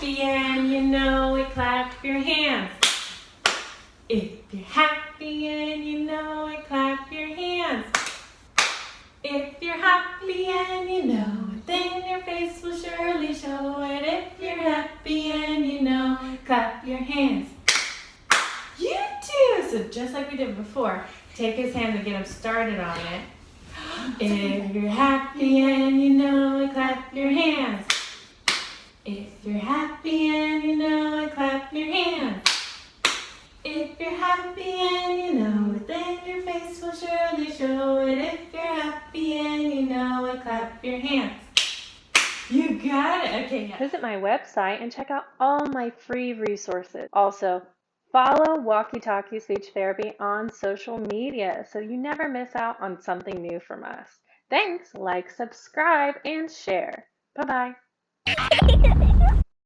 happy and you know it, clap your hands. If you're happy and you know it, clap your hands. If you're happy and you know it, then your face will surely show it. If you're happy and you know it, clap your hands. You too! So just like we did before, take his hand and get him started on it. If you're happy and you know it, clap your hands. If you're happy and you know it, clap your hands. If you're happy and you know it, then your face will surely show it. If you're happy and you know it, clap your hands. You got it. Okay, yeah. Visit my website and check out all my free resources. Also, follow Walkie Talkie Speech Therapy on social media so you never miss out on something new from us. Thanks, like, subscribe, and share. Bye-bye.